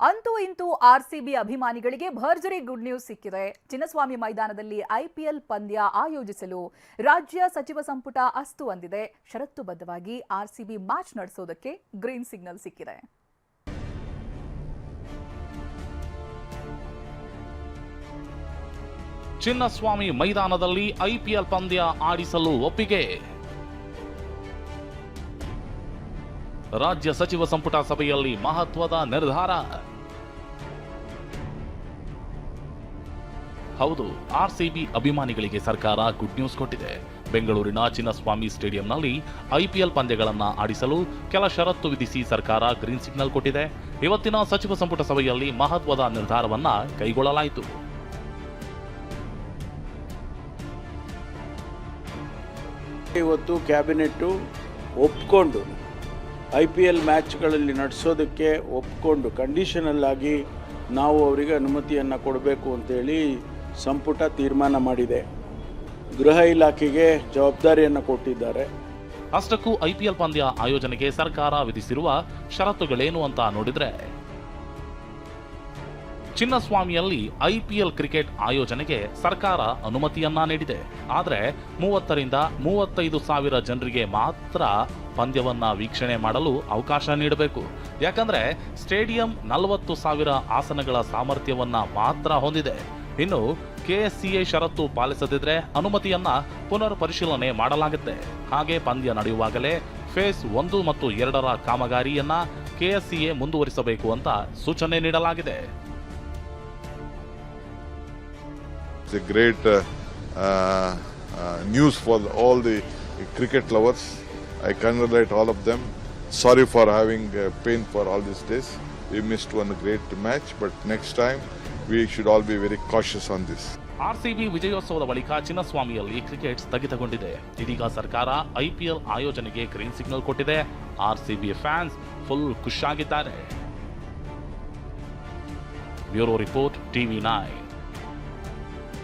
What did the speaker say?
ಅಂತೂ ಇಂತೂ ಆರ್ಸಿಬಿ ಅಭಿಮಾನಿಗಳಿಗೆ ಭರ್ಜರಿ ಗುಡ್ ನ್ಯೂಸ್ ಸಿಕ್ಕಿದೆ. ಚಿನ್ನಸ್ವಾಮಿ ಮೈದಾನದಲ್ಲಿ ಐಪಿಎಲ್ ಪಂದ್ಯ ಆಯೋಜಿಸಲು ರಾಜ್ಯ ಸಚಿವ ಸಂಪುಟ ಅಸ್ತು ಅಂದಿದೆ. ಷರತ್ತುಬದ್ಧವಾಗಿ ಆರ್ಸಿಬಿ ಮ್ಯಾಚ್ ನಡೆಸೋದಕ್ಕೆ ಗ್ರೀನ್ ಸಿಗ್ನಲ್ ಸಿಕ್ಕಿದೆ. ಚಿನ್ನಸ್ವಾಮಿ ಮೈದಾನದಲ್ಲಿ ಐಪಿಎಲ್ ಪಂದ್ಯ ಆಡಿಸಲು ಒಪ್ಪಿಗೆ. ರಾಜ್ಯ ಸಚಿವ ಸಂಪುಟ ಸಭೆಯಲ್ಲಿ ಮಹತ್ವದ ನಿರ್ಧಾರ. ಹೌದು, ಆರ್ಸಿಬಿ ಅಭಿಮಾನಿಗಳಿಗೆ ಸರ್ಕಾರ ಗುಡ್ ನ್ಯೂಸ್ ಕೊಟ್ಟಿದೆ. ಬೆಂಗಳೂರಿನ ಚಿನ್ನಸ್ವಾಮಿ ಸ್ಟೇಡಿಯಂನಲ್ಲಿ ಐಪಿಎಲ್ ಪಂದ್ಯಗಳನ್ನು ಆಡಿಸಲು ಕೆಲ ಷರತ್ತು ವಿಧಿಸಿ ಸರ್ಕಾರ ಗ್ರೀನ್ ಸಿಗ್ನಲ್ ಕೊಟ್ಟಿದೆ. ಇವತ್ತಿನ ಸಚಿವ ಸಂಪುಟ ಸಭೆಯಲ್ಲಿ ಮಹತ್ವದ ನಿರ್ಧಾರವನ್ನ ಕೈಗೊಳ್ಳಲಾಯಿತು. ಇವತ್ತು ಕ್ಯಾಬಿನೆಟ್ಟು ಒಪ್ಕೊಂಡು IPL ಮ್ಯಾಚ್ಗಳಲ್ಲಿ ನಡೆಸೋದಕ್ಕೆ ಒಪ್ಕೊಂಡು ಕಂಡೀಷನಲ್ ಆಗಿ ನಾವು ಅವರಿಗೆ ಅನುಮತಿಯನ್ನು ಕೊಡಬೇಕು ಅಂತೇಳಿ ಸಂಪುಟ ತೀರ್ಮಾನ ಮಾಡಿದೆ. ಗೃಹ ಇಲಾಖೆಗೆ ಜವಾಬ್ದಾರಿಯನ್ನು ಕೊಟ್ಟಿದ್ದಾರೆ. ಅಷ್ಟಕ್ಕೂ ಐಪಿಎಲ್ ಪಂದ್ಯ ಆಯೋಜನೆಗೆ ಸರ್ಕಾರ ವಿಧಿಸಿರುವ ಷರತ್ತುಗಳೇನು ಅಂತ ನೋಡಿದ್ರೆ, ಚಿನ್ನಸ್ವಾಮಿಯಲ್ಲಿ ಐಪಿಎಲ್ ಕ್ರಿಕೆಟ್ ಆಯೋಜನೆಗೆ ಸರ್ಕಾರ ಅನುಮತಿಯನ್ನ ನೀಡಿದೆ. ಆದರೆ 30 ರಿಂದ 35 ಸಾವಿರ ಜನರಿಗೆ ಮಾತ್ರ ಪಂದ್ಯವನ್ನ ವೀಕ್ಷಣೆ ಮಾಡಲು ಅವಕಾಶ ನೀಡಬೇಕು. ಯಾಕಂದ್ರೆ ಸ್ಟೇಡಿಯಂ 40,000 ಆಸನಗಳ ಸಾಮರ್ಥ್ಯವನ್ನ ಮಾತ್ರ ಹೊಂದಿದೆ. ಇನ್ನು ಕೆಎಸ್ಸಿಎ ಷರತ್ತು ಪಾಲಿಸದಿದ್ರೆ ಅನುಮತಿಯನ್ನ ಪುನರ್ ಪರಿಶೀಲನೆ ಮಾಡಲಾಗುತ್ತೆ. ಹಾಗೆ ಪಂದ್ಯ ನಡೆಯುವಾಗಲೇ ಫೇಸ್ 1 ಮತ್ತು 2ರ ಕಾಮಗಾರಿಯನ್ನ ಕೆಎಸ್ಸಿಎ ಮುಂದುವರಿಸಬೇಕು ಅಂತ ಸೂಚನೆ ನೀಡಲಾಗಿದೆ. It's a great news for all the cricket lovers. I congratulate all of them. Sorry for having pain for all these days. We missed one great match, but next time we should all be very cautious on this. RCB ವಿಜಯೋತ್ಸವದ ಬಳಿಕ ಚಿನ್ನಸ್ವಾಮಿಯಲ್ಲಿ cricket ಸ್ಥಗಿತಗೊಂಡಿದೆ. ಇದೀಗ ಸರ್ಕಾರ IPL ಆಯೋಜನೆಗೆ green signal ಕೊಟ್ಟಿದೆ. RCB fans full ಖುಷಿಯಾಗಿದ್ದಾರೆ. Bureau report, TV9.